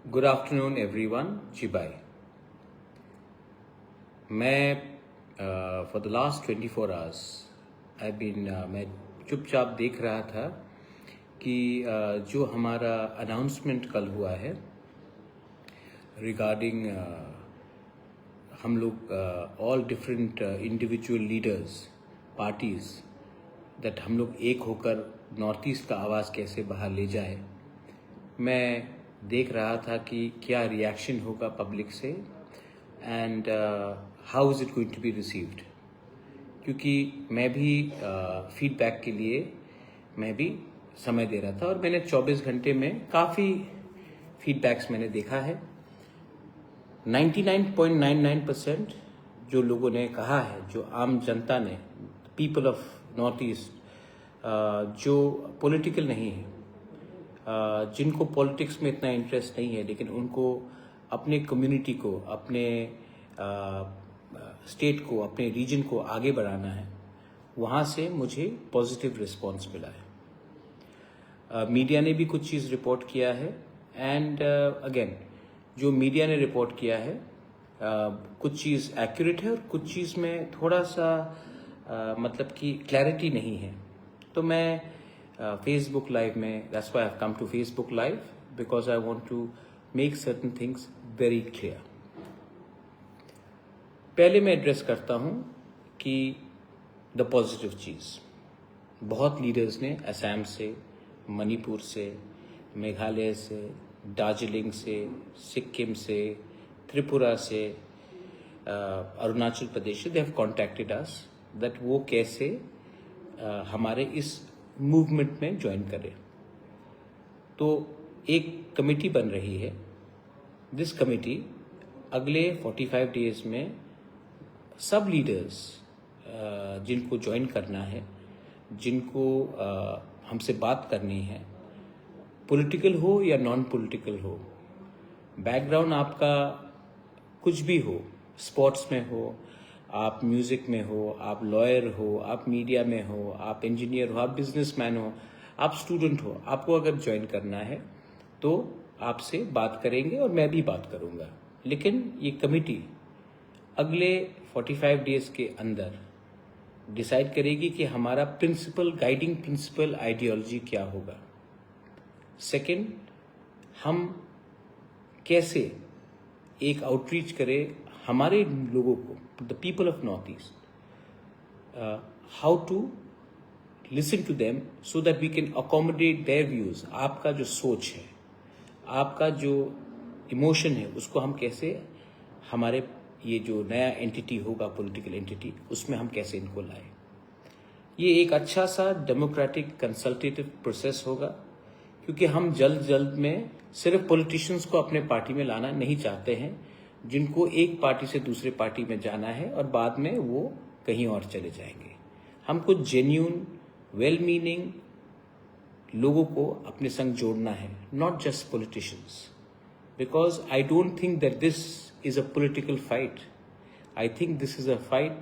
Good afternoon everyone. जी bye. मैं for the last 24 hours I been मैं चुपचाप देख रहा था कि जो हमारा अनाउंसमेंट कल हुआ है रिगार्डिंग हम लोग all different individual leaders parties that हम लोग एक होकर नॉर्थ ईस्ट का आवाज़ कैसे बाहर ले जाए। मैं देख रहा था कि क्या रिएक्शन होगा पब्लिक से and how is it going to be received, क्योंकि मैं भी फीडबैक के लिए मैं भी समय दे रहा था और मैंने 24 घंटे में काफ़ी फीडबैक्स मैंने देखा है। 99.99% जो लोगों ने कहा है, जो आम जनता ने, पीपल ऑफ नॉर्थ ईस्ट जो पॉलिटिकल नहीं है, जिनको पॉलिटिक्स में इतना इंटरेस्ट नहीं है, लेकिन उनको अपने कम्युनिटी को, अपने स्टेट को, अपने रीजन को आगे बढ़ाना है, वहाँ से मुझे पॉजिटिव रिस्पांस मिला है। मीडिया ने भी कुछ चीज़ रिपोर्ट किया है एंड अगेन जो मीडिया ने रिपोर्ट किया है कुछ चीज़ एक्यूरेट है और कुछ चीज़ में थोड़ा सा मतलब कि क्लैरिटी नहीं है। तो मैं फेसबुक लाइव में, that's why I have come to Facebook live because I want to make certain things very clear. पहले मैं एड्रेस करता हूं कि द पॉजिटिव चीज़, बहुत लीडर्स ने असम से, मणिपुर से, मेघालय से, दार्जिलिंग से, सिक्किम से, त्रिपुरा से, अरुणाचल प्रदेश से, they have contacted us that वो कैसे हमारे इस मूवमेंट में ज्वाइन करें। तो एक कमेटी बन रही है। दिस कमेटी अगले 45 डेज में सब लीडर्स जिनको ज्वाइन करना है, जिनको हमसे बात करनी है, पॉलिटिकल हो या नॉन पॉलिटिकल हो, बैकग्राउंड आपका कुछ भी हो, स्पोर्ट्स में हो, आप म्यूज़िक में हो, आप लॉयर हो, आप मीडिया में हो, आप इंजीनियर हो, आप बिजनेसमैन हो, आप स्टूडेंट हो, आपको अगर ज्वाइन करना है तो आपसे बात करेंगे और मैं भी बात करूंगा। लेकिन ये कमेटी अगले 45 डेज के अंदर डिसाइड करेगी कि हमारा प्रिंसिपल, गाइडिंग प्रिंसिपल आइडियोलॉजी क्या होगा। सेकंड, हम कैसे एक आउटरीच करें हमारे लोगों को, the people of north east, how to listen to them so that we can accommodate their views. आपका जो सोच है, आपका जो इमोशन है, उसको हम कैसे हमारे ये जो नया एंटिटी होगा, पॉलिटिकल एंटिटी, उसमें हम कैसे इनको लाए। ये एक अच्छा सा डेमोक्रेटिक कंसल्टेटिव प्रोसेस होगा, क्योंकि हम जल्द में सिर्फ पॉलिटिशियंस को अपने पार्टी में लाना नहीं चाहते हैं, जिनको एक पार्टी से दूसरे पार्टी में जाना है और बाद में वो कहीं और चले जाएंगे। हमको जेन्यून, वेल मीनिंग लोगों को अपने संग जोड़ना है, not just politicians, because I don't think that this is a political fight. I think this is a fight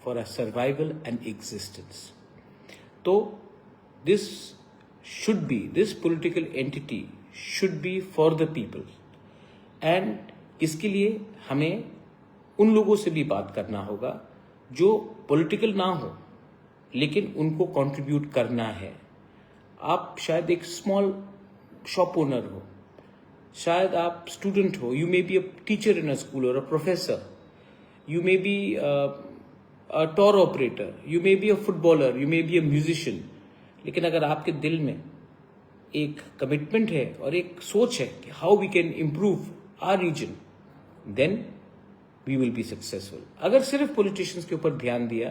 for a survival and existence. तो this political entity should be for the people, and इसके लिए हमें उन लोगों से भी बात करना होगा जो पॉलिटिकल ना हो लेकिन उनको कंट्रीब्यूट करना है। आप शायद एक स्मॉल शॉप ओनर हो, शायद आप स्टूडेंट हो, you may be a teacher in a school और a professor, you may be a tour operator, you may be a footballer, you may be a musician. लेकिन अगर आपके दिल में एक कमिटमेंट है और एक सोच है कि how we can improve our region, then we will be successful. अगर सिर्फ पॉलिटिशियंस के ऊपर ध्यान दिया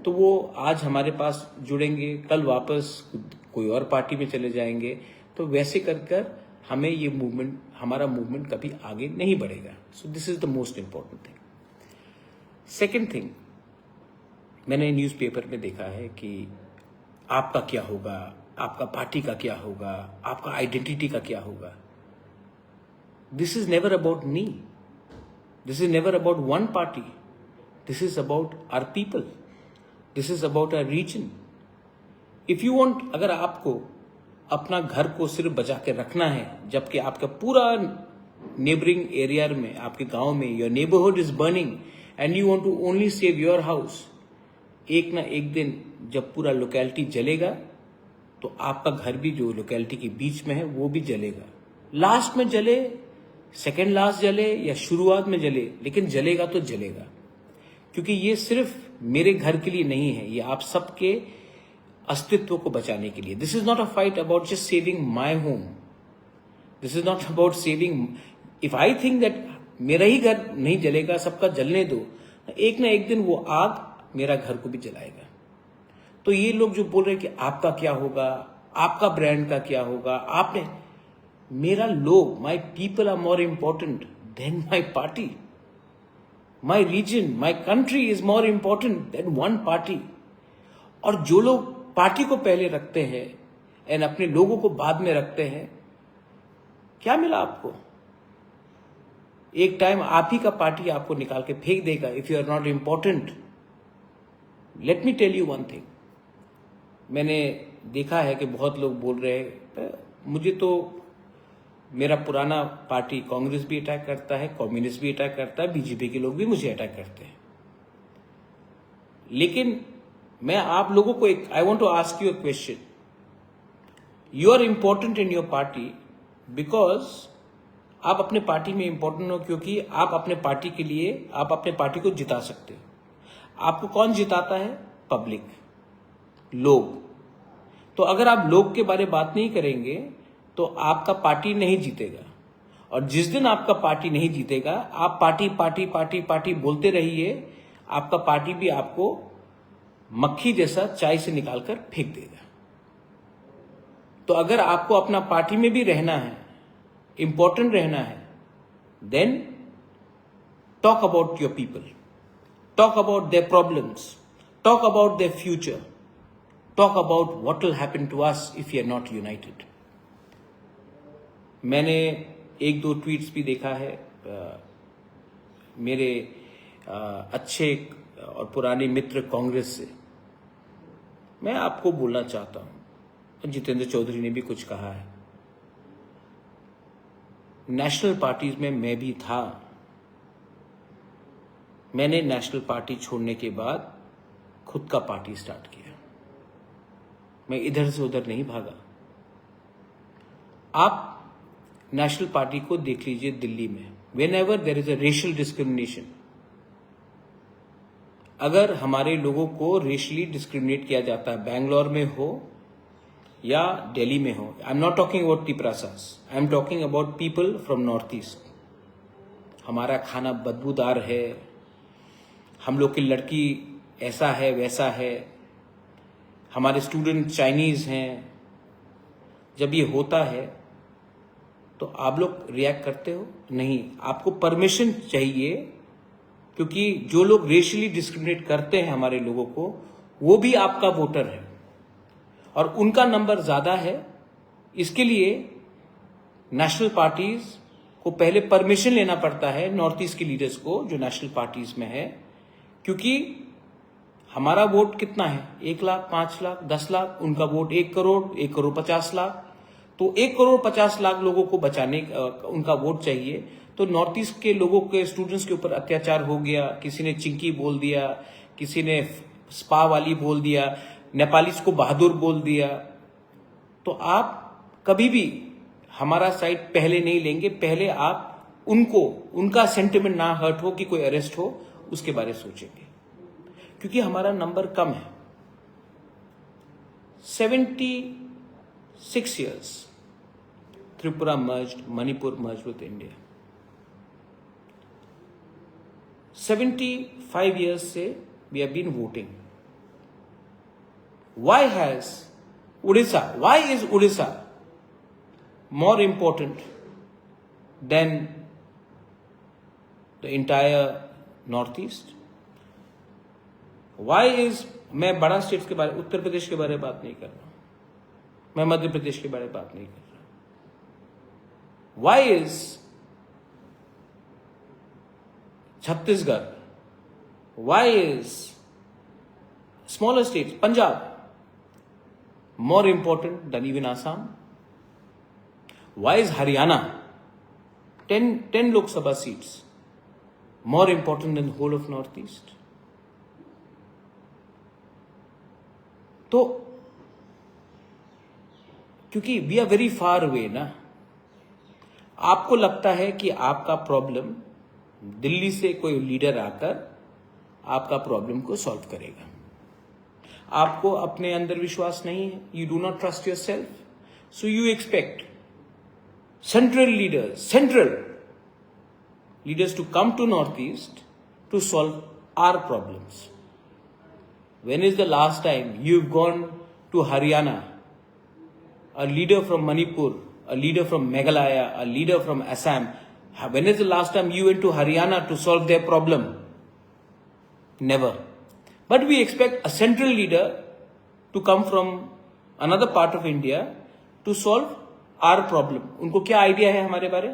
तो वो आज हमारे पास जुड़ेंगे, कल वापस कोई और पार्टी में चले जाएंगे। तो वैसे कर हमें ये मूवमेंट, हमारा मूवमेंट कभी आगे नहीं बढ़ेगा। So this is the most important thing. Second thing, मैंने न्यूज़पेपर में देखा है कि आपका क्या होगा, आपका पार्टी का क्या होगा, आपका आइडेंटिटी का क्या होगा। This is never about me, this is never about one party, this is about our people, this is about our region. If you want, अगर आपको अपना घर को सिर्फ बचा के रखना है, जबकि आपका पूरा नेबरिंग एरिया में, आपके गांव में, your neighbourhood is burning and you want to only save your house, एक ना एक दिन जब पूरा लोकेलिटी जलेगा तो आपका घर भी जो लोकेलिटी के बीच में है वो भी जलेगा। लास्ट में जले, सेकेंड लास्ट जले या शुरुआत में जले, लेकिन जलेगा तो जलेगा, क्योंकि ये सिर्फ मेरे घर के लिए नहीं है, ये आप सबके अस्तित्व को बचाने के लिए। This is not a fight about just saving my home, this is not about saving, if I think that मेरा ही घर नहीं जलेगा, सबका जलने दो, एक ना एक दिन वो आग मेरा घर को भी जलाएगा। तो ये लोग जो बोल रहे हैं कि आपका क्या होगा, आपका ब्रांड का क्या होगा, आपने, मेरा लोग, my people are more important than my party, my region, my country is more important than one party. और जो लोग पार्टी को पहले रखते हैं एंड अपने लोगों को बाद में रखते हैं, क्या मिला आपको? एक टाइम आप ही का पार्टी आपको निकाल के फेंक देगा if you are not important. Let me tell you one thing, मैंने देखा है कि बहुत लोग बोल रहे हैं, मुझे तो मेरा पुराना पार्टी कांग्रेस भी अटैक करता है, कम्युनिस्ट भी अटैक करता है, बीजेपी के लोग भी मुझे अटैक करते हैं, लेकिन मैं आप लोगों को एक, I want to ask you a question, you are important in your party because आप अपने पार्टी में इंपॉर्टेंट हो, क्योंकि आप अपने पार्टी के लिए, आप अपने पार्टी को जिता सकते हो। आपको कौन जिताता है? पब्लिक, लोग। तो अगर आप लोग के बारे में बात नहीं करेंगे तो आपका पार्टी नहीं जीतेगा, और जिस दिन आपका पार्टी नहीं जीतेगा, आप पार्टी पार्टी पार्टी पार्टी बोलते रहिए, आपका पार्टी भी आपको मक्खी जैसा चाय से निकालकर फेंक देगा। तो अगर आपको अपना पार्टी में भी रहना है, इंपॉर्टेंट रहना है, then talk about your people, talk about their problems, talk about their future, talk about what will happen to us if you are not united. मैंने एक दो ट्वीट्स भी देखा है मेरे अच्छे और पुराने मित्र कांग्रेस से। मैं आपको बोलना चाहता हूं, जितेंद्र चौधरी ने भी कुछ कहा है, नेशनल पार्टीज में मैं भी था। मैंने नेशनल पार्टी छोड़ने के बाद खुद का पार्टी स्टार्ट किया, मैं इधर से उधर नहीं भागा। आप नेशनल पार्टी को देख लीजिए दिल्ली में, when ever there is a racial discrimination, अगर हमारे लोगों को रेशियली डिस्क्रिमिनेट किया जाता है, बैंगलोर में हो या दिल्ली में हो, I am not talking about Tiprasas, I am talking about people from north east. हमारा खाना बदबूदार है, हम लोग की लड़की ऐसा है वैसा है, हमारे स्टूडेंट चाइनीज हैं। जब ये होता है तो आप लोग रिएक्ट करते हो? नहीं, आपको परमिशन चाहिए, क्योंकि जो लोग रेशियली डिस्क्रिमिनेट करते हैं हमारे लोगों को, वो भी आपका वोटर है और उनका नंबर ज्यादा है। इसके लिए नेशनल पार्टीज को पहले परमिशन लेना पड़ता है, नॉर्थ ईस्ट के लीडर्स को जो नेशनल पार्टीज में है, क्योंकि हमारा वोट कितना है? 1 लाख, 5 लाख, 10 लाख, उनका वोट 1 करोड़, 1 करोड़ 50 लाख। तो 1 करोड़ 50 लाख लोगों को बचाने उनका वोट चाहिए। तो नॉर्थ ईस्ट के लोगों के स्टूडेंट्स के ऊपर अत्याचार हो गया, किसी ने चिंकी बोल दिया, किसी ने स्पा वाली बोल दिया, नेपालीज को बहादुर बोल दिया, तो आप कभी भी हमारा साइड पहले नहीं लेंगे। पहले आप उनको, उनका सेंटिमेंट ना हर्ट हो कि कोई अरेस्ट हो, उसके बारे में सोचेंगे, क्योंकि हमारा नंबर कम है। 76 years Tripura merged, Manipur merged with India. 75 years से we have been voting. Why has Odisha, why is Odisha more important than the entire Northeast? Why is, मैं बड़ा स्टेट्स के बारे, उत्तर प्रदेश के बारे में बात नहीं कर रहा, मैं मध्य प्रदेश के बारे में बात नहीं कर रहा। Why is Chhattisgarh, why is smaller states, Punjab, more important than even Assam? Why is Haryana 10 Lok Sabha seats more important than the whole of Northeast? तो क्योंकि we are very far away ना, आपको लगता है कि आपका प्रॉब्लम दिल्ली से कोई लीडर आकर आपका प्रॉब्लम को सॉल्व करेगा। आपको अपने अंदर विश्वास नहीं है, you do not trust yourself, so you expect central leaders to come to north east to solve our problems. When is the last time you've gone to Haryana, a leader from Manipur, a leader from Meghalaya, a leader from Assam? When is the last time you went to Haryana to solve their problem? Never. But we expect a central leader to come from another part of India to solve our problem. उनको क्या idea है हमारे बारे?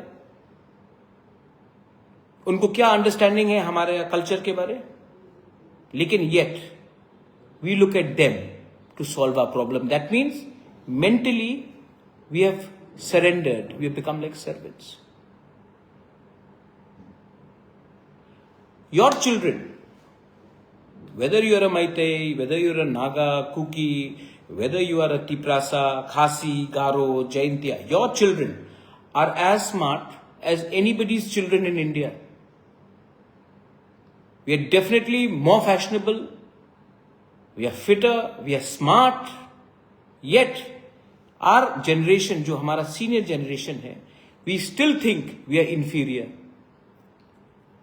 उनको क्या understanding है हमारे culture के बारे? लेकिन yet we look at them to solve our problem. That means mentally we have surrendered. We have become like servants. Your children, whether you are a Maitai, whether you are a Naga, Kuki, whether you are a Tiprasa, Khasi, Garo, Jaintia, your children are as smart as anybody's children in India. We are definitely more fashionable. We are fitter, we are smart, yet our generation, जो हमारा senior generation है, we still think we are inferior.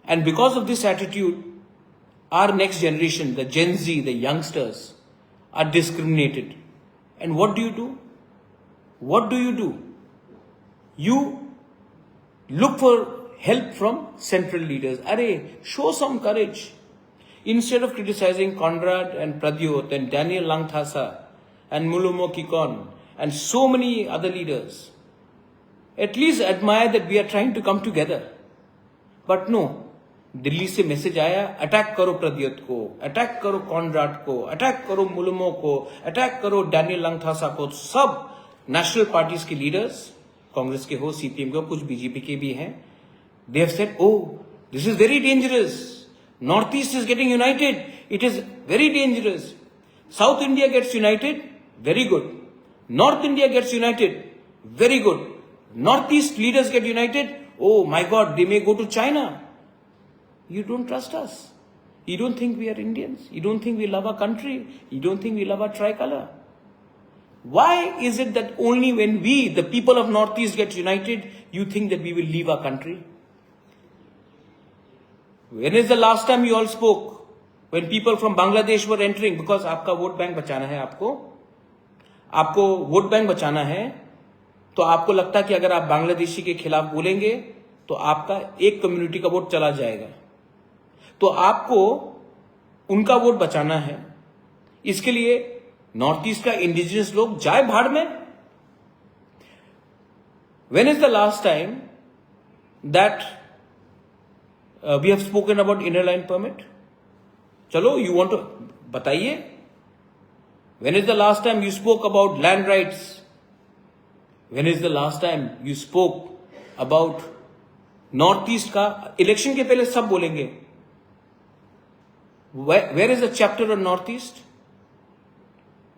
And because of this attitude, our next generation, the Gen Z, the youngsters, are discriminated. And what do you do? What do you do? You look for help from central leaders. Arey, show some courage. Instead of criticizing Conrad and Pradyot and Daniel Langthasa and Mulumo Kikon and so many other leaders, at least admire that we are trying to come together. But no, Delhi से message आया, attack करो प्रद्योत को, attack करो Conrad को, attack करो मुलुमो को, attack करो Daniel Langthasa को। सब नेशनल पार्टीज के लीडर्स, कांग्रेस के हो, सीपीएम के हो, कुछ बीजेपी के भी हैं, they have said, oh this is very dangerous, Northeast is getting united. It is very dangerous. South India gets united. Very good. North India gets united. Very good. Northeast leaders get united. Oh my God, they may go to China. You don't trust us. You don't think we are Indians. You don't think we love our country. You don't think we love our tricolor. Why is it that only when we, the people of Northeast, get united, you think that we will leave our country? When is the last time you all spoke when people from Bangladesh were entering? Because आपका vote bank बचाना है, आपको vote bank बचाना है, तो आपको लगता है कि अगर आप बांग्लादेशी के खिलाफ बोलेंगे तो आपका एक कम्युनिटी का वोट चला जाएगा। तो आपको उनका वोट बचाना है, इसके लिए नॉर्थ ईस्ट का इंडिजिनस लोग जाए भाड़ में। When is the last time that we have spoken about inner line permit? चलो, you want to बताइए, when is the last time you spoke about land rights? When is the last time you spoke about north east का? Election के पहले सब बोलेंगे, where is the chapter on north east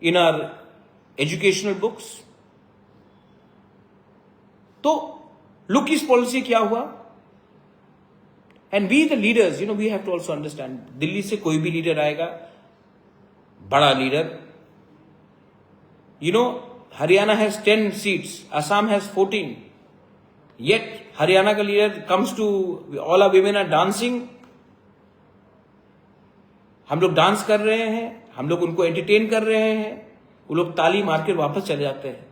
in our educational books? तो look इस policy क्या हुआ? And we the leaders, we have to also understand, Delhi से कोई भी लीडर आएगा, बड़ा leader, Haryana has 10 seats, Assam has 14, yet Haryana का leader comes to, all our women are dancing, हम लोग डांस कर रहे हैं, हम लोग उनको एंटरटेन कर रहे हैं, वो लोग ताली मार के वापस चले जाते हैं।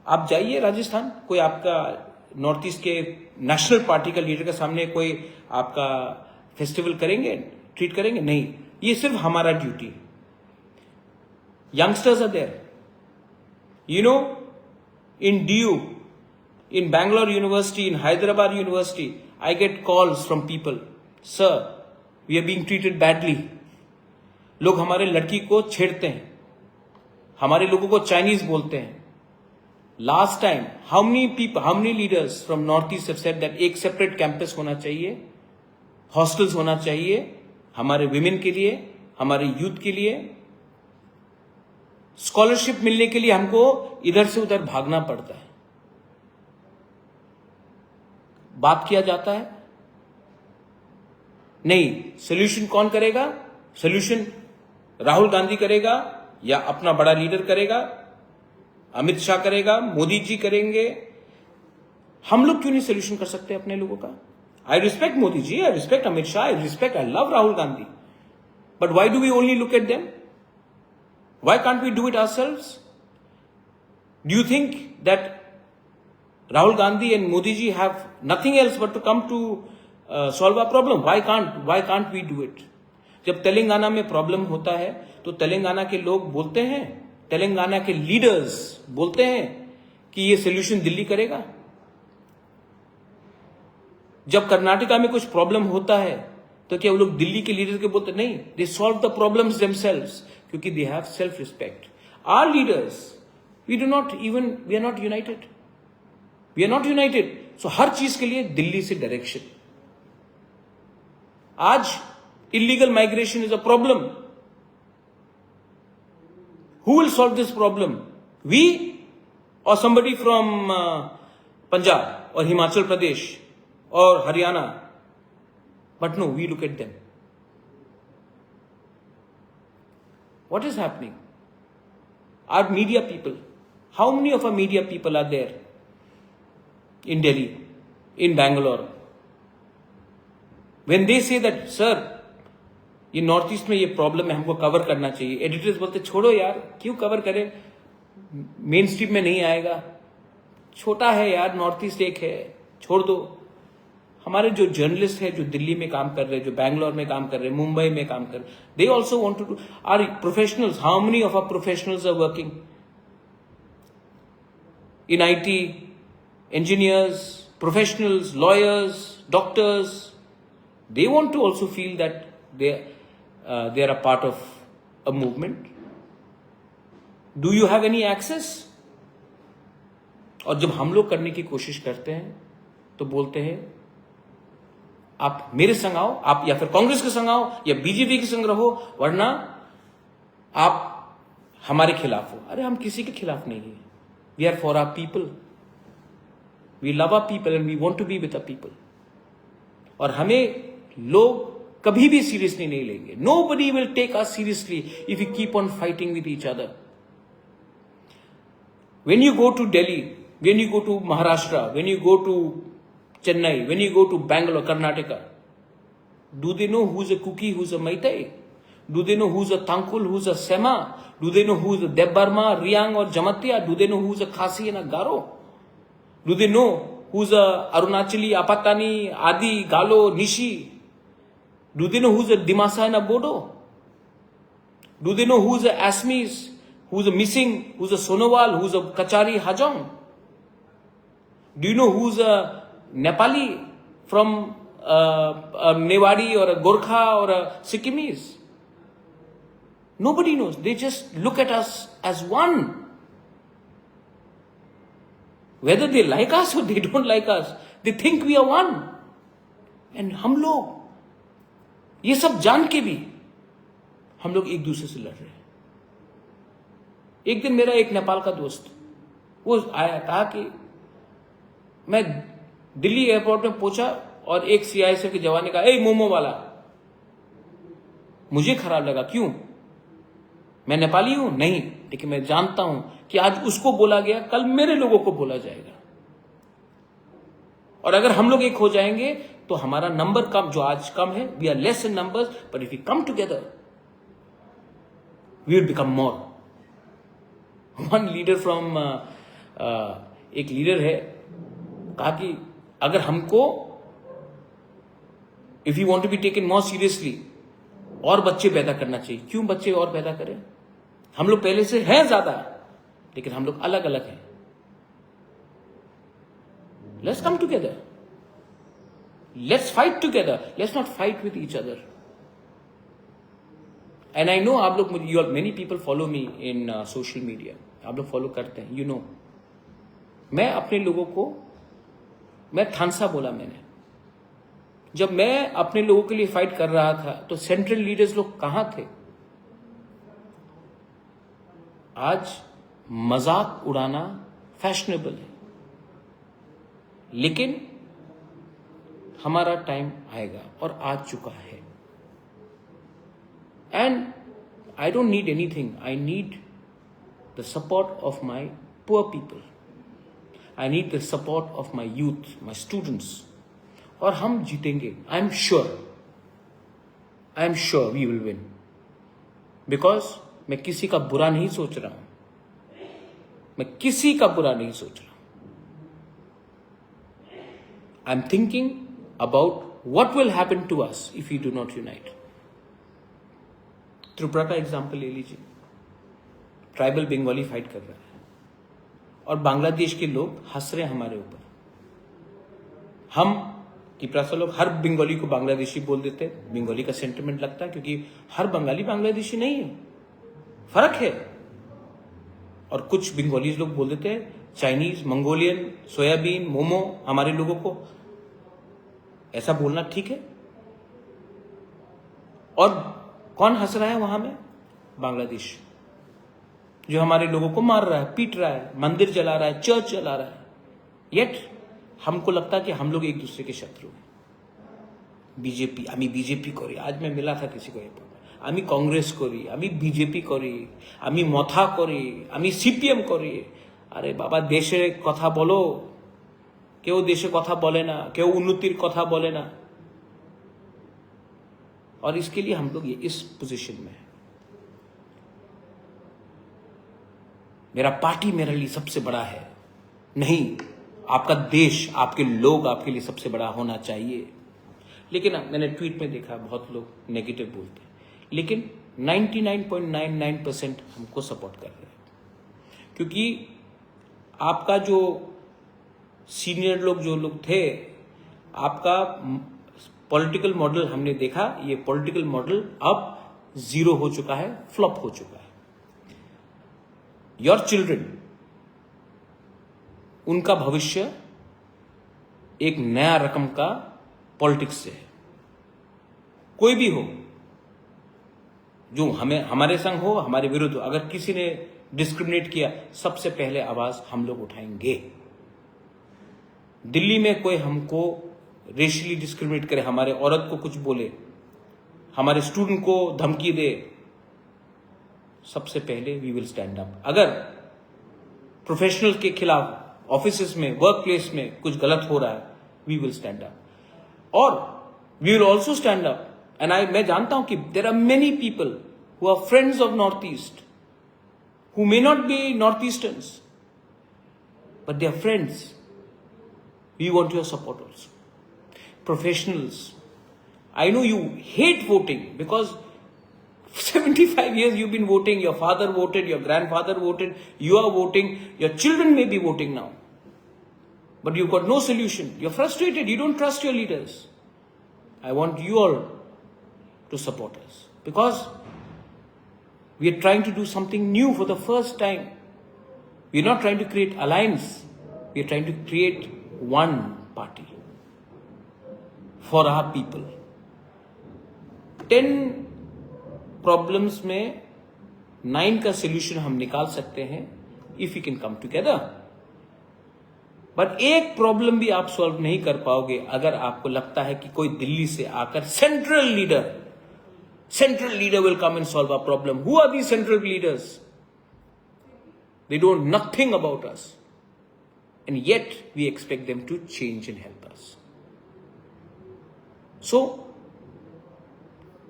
आप जाइए राजस्थान, कोई आपका नॉर्थ ईस्ट के नेशनल पार्टी का लीडर के सामने कोई आपका फेस्टिवल करेंगे, ट्रीट करेंगे? नहीं, ये सिर्फ हमारा duty. Youngsters are there, in DU, in Bangalore University, in Hyderabad University, I get calls from people, sir, we are being treated badly. लोग हमारे लड़की को छेड़ते हैं, हमारे लोगों को चाइनीज बोलते हैं, last time how many leaders from north east have said that एक सेपरेट कैंपस होना चाहिए, हॉस्टल्स होना चाहिए हमारे विमेन के लिए, हमारे यूथ के लिए। स्कॉलरशिप मिलने के लिए हमको इधर से उधर भागना पड़ता है, बात किया जाता है नहीं। सोल्यूशन कौन करेगा? सोल्यूशन राहुल गांधी करेगा या अपना बड़ा लीडर करेगा, अमित शाह करेगा, मोदी जी करेंगे। हम लोग क्यों नहीं सोल्यूशन कर सकते अपने लोगों का? I respect Modi ji, I respect Amit Shah, I love Rahul Gandhi, but why do we only look at them? Why can't we do it ourselves? Do you think that Rahul Gandhi and Modi ji have nothing else but to come to solve our problem? Why can't we do it? जब तेलंगाना में problem होता है तो तेलंगाना के लोग बोलते हैं, तेलंगाना के लीडर्स बोलते हैं कि ये सोल्यूशन दिल्ली करेगा। जब कर्नाटका में कुछ प्रॉब्लम होता है तो क्या वो लोग दिल्ली के लीडर के बोलते? नहीं, they solve the problems themselves, क्योंकि they have self respect. Our leaders we are not united. So हर चीज के लिए दिल्ली से डायरेक्शन। आज illegal migration is a problem. Who will solve this problem? We और somebody फ्रॉम पंजाब और हिमाचल प्रदेश और Haryana? But no, we look at them. What is happening? Our media people, how many of our media people are there in Delhi, in Bangalore? When they say that, sir, ये north east में ये problem है, हमको cover करना चाहिए, editors बोलते छोड़ो यार, क्यों कवर करें, मेन स्ट्रीम में नहीं आएगा, छोटा है यार, नॉर्थ ईस्ट एक है, छोड़ दो। हमारे जो जर्नलिस्ट है जो दिल्ली में काम कर रहे हैं, जो बैंगलोर में काम कर रहे हैं, मुंबई में काम कर रहे हैं, they also want to do. Our professionals, how many of our professionals are working in IT, engineers, professionals, lawyers, doctors? They want to also feel that they are a part of a movement. Do you have any access? और जब हम लोग करने की कोशिश करते हैं तो बोलते हैं आप मेरे संग आओ, आप या फिर कांग्रेस के संग आओ या बीजेपी के संग रहो, वरना आप हमारे खिलाफ हो। अरे हम किसी के खिलाफ नहीं है। We are for our people, we love our people and we want to be with our people. और हमें लोग कभी भी सीरियसली नहीं लेंगे। Nobody will take us seriously if you keep on fighting with each other. When you go to Delhi, when you go to Maharashtra, when you go to Chennai, when you go to Bangalore, Karnataka, do they know who's a Kuki, who's a Maitai? Do they know who's a Thankul, who's a Sema? Do they know who's a Debbarma, Riang or Jamatia? Do they know who's a Khasi and a Garo? Do they know who's a Arunachali, Apatani, Adi, Galo, Nishi? Do they know who's a Dimasa and a Bodo? Do they know who's a Asmis, who's a Missing, who's a Sonowal, who's a Kachari Hajong? Do you know who's a Nepali from a Mewari or a Gorkha or a Sikkimese? Nobody knows. They just look at us as one. Whether they like us or they don't like us, they think we are one. And हम लोग ये सब जान के भी हम लोग एक दूसरे से लड़ रहे हैं। एक दिन मेरा एक नेपाल का दोस्त वो आया, कहा कि मैं दिल्ली एयरपोर्ट में पहुंचा और एक CISF के जवान ने कहा, ए मोमो वाला। मुझे खराब लगा। क्यों? मैं नेपाली हूं? नहीं, लेकिन मैं जानता हूं कि आज उसको बोला गया, कल मेरे लोगों को बोला जाएगा। और अगर हम लोग एक हो जाएंगे तो हमारा नंबर कम, जो आज कम है, we are less in numbers, but if you come together we will become more. One leader from एक लीडर है, कहा कि अगर हमको if you want to be taken more seriously और बच्चे पैदा करना चाहिए। क्यों बच्चे और पैदा करें? हम लोग पहले से हैं ज्यादा, लेकिन हम लोग अलग अलग हैं। Let's come together, let's fight together, let's not fight with each other. And I know आप लोग, you are many people follow me in social media, आप लोग फॉलो करते हैं, यू नो मैं अपने लोगों को, मैं थानसा बोला मैंने, जब मैं अपने लोगों के लिए फाइट कर रहा था तो सेंट्रल लीडर्स लोग कहां थे? आज मजाक उड़ाना फैशनेबल है, लेकिन हमारा टाइम आएगा और आ चुका है। And I don't need anything, I need the support of my poor people, I need the support of my youth, my students, और हम जीतेंगे। I am sure we will win, because मैं किसी का बुरा नहीं सोच रहा हूं, मैं किसी का बुरा नहीं सोच रहा हूं। I am thinking about what will happen to us if you do not unite. Tripura का एग्जाम्पल ले लीजिए, ट्राइबल बंगाली फाइट कर रहा है और बांग्लादेश के लोग हंस रहे हैं हमारे ऊपर। हम त्रिपुरा से लोग हर बंगाली को बांग्लादेशी बोल देते हैं, बंगाली का सेंटिमेंट लगता है, क्योंकि हर बंगाली बांग्लादेशी नहीं है, फर्क है। और कुछ बंगालीज लोग बोल देते हैं चाइनीज, मंगोलियन, सोयाबीन, मोमो हमारे लोगों को। ऐसा बोलना ठीक है? और कौन हंस रहा है वहां में? बांग्लादेश, जो हमारे लोगों को मार रहा है, पीट रहा है, मंदिर जला रहा है, चर्च जला रहा है। येट हमको लगता है कि हम लोग एक दूसरे के शत्रु हैं। बीजेपी, आमी बीजेपी करी, आज मैं मिला था किसी को एयरपोर्ट में, आमी कांग्रेस करी, आमी बीजेपी करी, आमी मथा करी, आमी सीपीएम करी। আরে বাবা, দেশের কথা বলো, কেউ দেশের কথা বলে না, কেউ উন্নতির কথা বলে না। और इसके लिए हम लोग ये इस पोजीशन में है। मेरा पार्टी मेरे लिए सबसे बड़ा है नहीं, आपका देश, आपके लोग आपके लिए सबसे बड़ा होना चाहिए। लेकिन मैंने ट्वीट में देखा बहुत लोग नेगेटिव बोलते हैं, लेकिन 99.99% हमको सपोर्ट कर रहे हैं, क्योंकि आपका जो सीनियर लोग जो लोग थे, आपका पॉलिटिकल मॉडल हमने देखा, ये पॉलिटिकल मॉडल अब जीरो हो चुका है, फ्लॉप हो चुका है। योर चिल्ड्रन, उनका भविष्य एक नया रकम का पॉलिटिक्स से है। कोई भी हो, जो हमारे संग हो, हमारे विरुद्ध हो, अगर किसी ने डिस्क्रिमिनेट किया, सबसे पहले आवाज हम लोग उठाएंगे। दिल्ली में कोई हमको रेशियली डिस्क्रिमिनेट करे, हमारे औरत को कुछ बोले, हमारे स्टूडेंट को धमकी दे, सबसे पहले वी विल स्टैंड अप। अगर प्रोफेशनल के खिलाफ ऑफिसेस में, वर्क प्लेस में कुछ गलत हो रहा है, वी विल स्टैंड अप। और we will also stand up, and मैं जानता हूं कि there are many people who are friends of north east, who may not be northeasterns, but they are friends. We want your support also. Professionals, I know you hate voting because 75 years you've been voting, your father voted, your grandfather voted, you are voting, your children may be voting now. But you've got no solution. You're frustrated, you don't trust your leaders. I want you all to support us, because we are trying to do something new for the first time. We are not trying to create alliance. We are trying to create one party for our people. 10 problems में 9 का solution हम निकाल सकते हैं if we can come together. But एक problem भी आप solve नहीं कर पाओगे अगर आपको लगता है कि कोई दिल्ली से आकर central leader will come and solve our problem. Who are these central leaders? They know nothing about us, and yet we expect them to change and help us. So,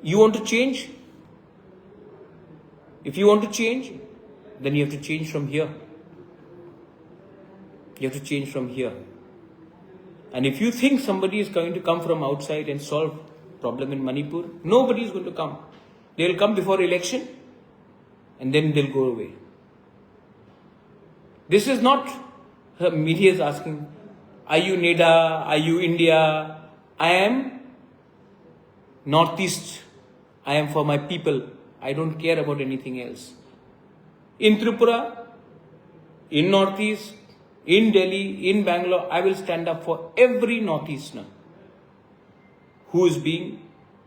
you want to change? If you want to change, then you have to change from here. You have to change from here. And if you think somebody is going to come from outside and solve problem in Manipur, nobody is going to come. They will come before election and then they'll go away. This is not, media is asking, are you NEDA, are you India? I am Northeast. I am for my people. I don't care about anything else. In Tripura, in Northeast, in Delhi, in Bangalore, I will stand up for every Northeasterner who is being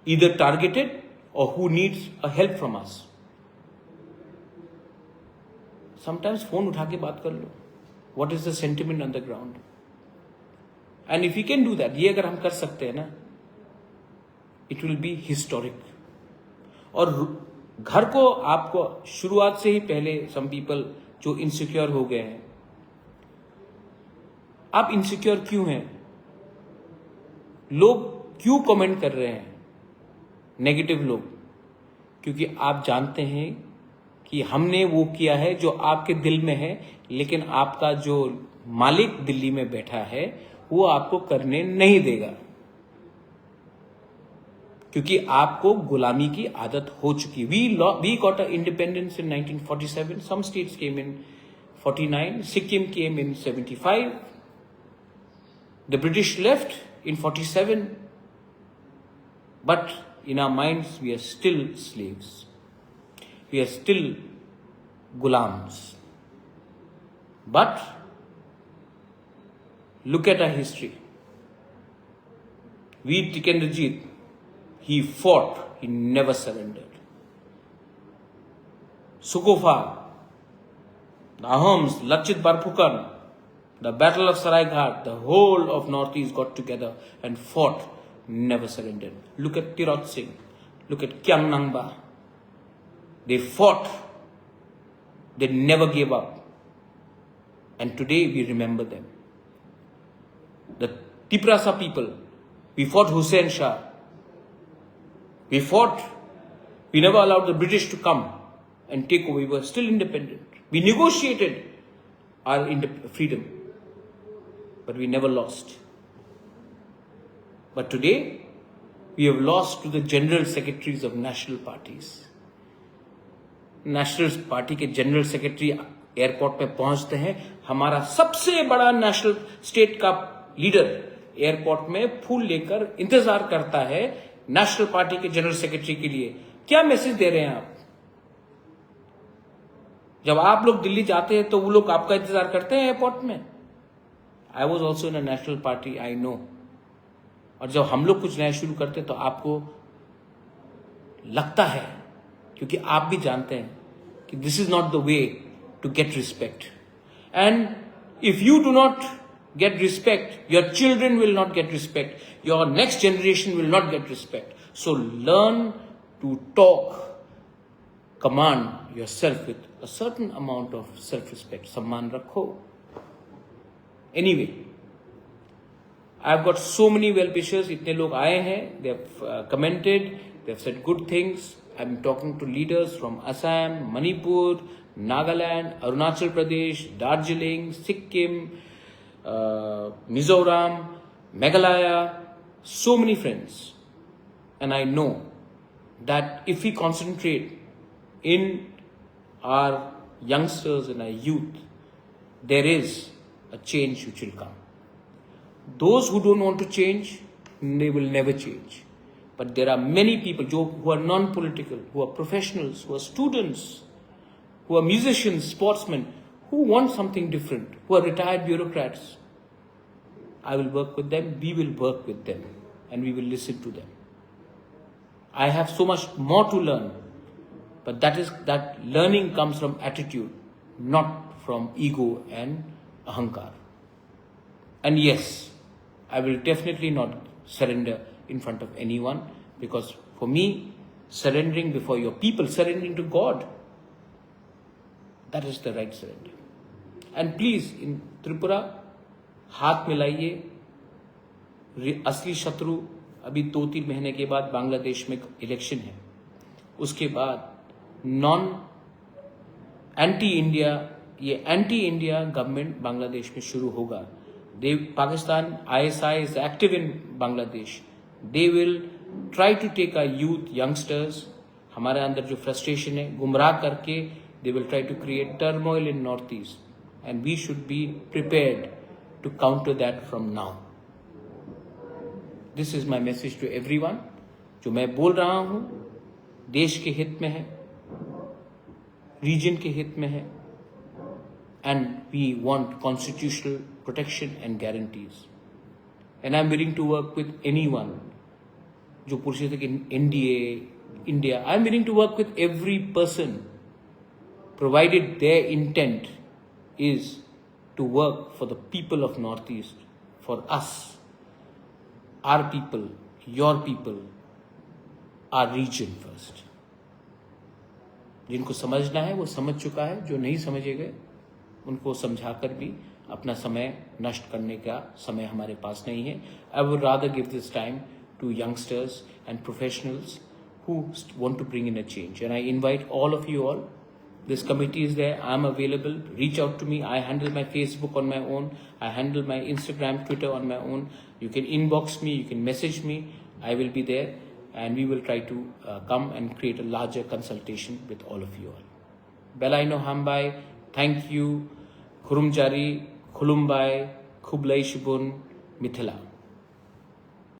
either targeted or who needs a help from us. Sometimes phone उठा के बात कर लो. What is the sentiment on the ground? And if we can do that, ये अगर हम कर सकते हैं ना, it will be historic. और घर को आपको शुरुआत से ही पहले some people जो insecure हो गए हैं, आप insecure क्यों हैं? लोग क्यों कमेंट कर रहे हैं नेगेटिव लोग? क्योंकि आप जानते हैं कि हमने वो किया है जो आपके दिल में है, लेकिन आपका जो मालिक दिल्ली में बैठा है वो आपको करने नहीं देगा, क्योंकि आपको गुलामी की आदत हो चुकी. We got our independence in 1947. Some states came in 49. Sikkim came in 75. The British left in 47. But in our minds, we are still slaves. We are still gulams. But look at our history. Veer Tikendrajit, he fought, he never surrendered. Sukhofar, the Ahoms, Lachit Barphukan, the Battle of Saraighat, the whole of Northeast got together and fought, never surrendered. Look at Tirot Singh, look at Kyang Nangba. They fought, they never gave up. And today we remember them. The Tiprasa people, we fought Hussain Shah. We fought, we never allowed the British to come and take over. We were still independent. We negotiated our freedom, but we never lost. But today, we have lost to the general secretaries of national parties. National party के general secretary airport पे पहुंचते हैं, हमारा सबसे बड़ा national state का leader airport में फूल लेकर इंतजार करता है नेशनल पार्टी के जनरल सेक्रेटरी के लिए. क्या मैसेज दे रहे हैं आप? जब आप लोग दिल्ली जाते हैं तो वो लोग आपका इंतजार करते हैं एयरपोर्ट में. I was also in a national party, I know. और जब हम लोग कुछ नया शुरू करते हैं तो आपको लगता है, क्योंकि आप भी जानते हैं कि this is not the way to get respect. And if you do not get respect, your children will not get respect, your next generation will not get respect. So learn to talk, command yourself with a certain amount of self-respect. Samman rakho. Anyway, I've got so many well-wishers. Itne log aaye hain, they have commented, they have said good things. I'm talking to leaders from Assam, Manipur, Nagaland, Arunachal Pradesh, Darjeeling, Sikkim, Mizoram, Meghalaya, so many friends. And I know that if we concentrate in our youngsters and our youth, there is a change which will come. Those who don't want to change, they will never change. But there are many people who are non-political, who are professionals, who are students, who are musicians, sportsmen, who want something different, who are retired bureaucrats. I will work with them, we will work with them, and we will listen to them. I have so much more to learn, but that learning comes from attitude, not from ego and ahankar. And yes, I will definitely not surrender in front of anyone, because for me, surrendering before your people, surrendering to God, that is the right surrender. And please, in Tripura, हाथ मिलाइए. असली शत्रु अभी 2-3 महीने के बाद बांग्लादेश में election है, उसके बाद एंटी इंडिया गवर्नमेंट बांग्लादेश में शुरू होगा. Pakistan ISI is active in Bangladesh. They will try to take our youth, youngsters, हमारे अंदर जो फ्रस्ट्रेशन है, गुमराह करके they will try to create turmoil in Northeast, and we should be prepared to counter that from now. This is my message to everyone. जो मैं बोल रहा हूं, देश के हित में है, रीजन के हित में है, and we want constitutional protection and guarantees. And I'm willing to work with anyone. जो पूछ रहे थे कि India, I'm willing to work with every person, provided their intent is to work for the people of Northeast, for us, our people, your people, our region first. जिनको समझना है वो समझ चुका है, जो नहीं समझेगा उनको समझाकर भी अपना समय नष्ट करने का समय हमारे पास नहीं है. I would rather give this time to youngsters and professionals who want to bring in a change. And I invite all of you all. This committee is there. I'm available. Reach out to me. I handle my Facebook on my own. I handle my Instagram, Twitter on my own. You can inbox me. You can message me. I will be there. And we will try to come and create a larger consultation with all of you all. Belaino Hambai, thank you. Khurumjari, Khulumbai, Khublai Shibun, Mithila.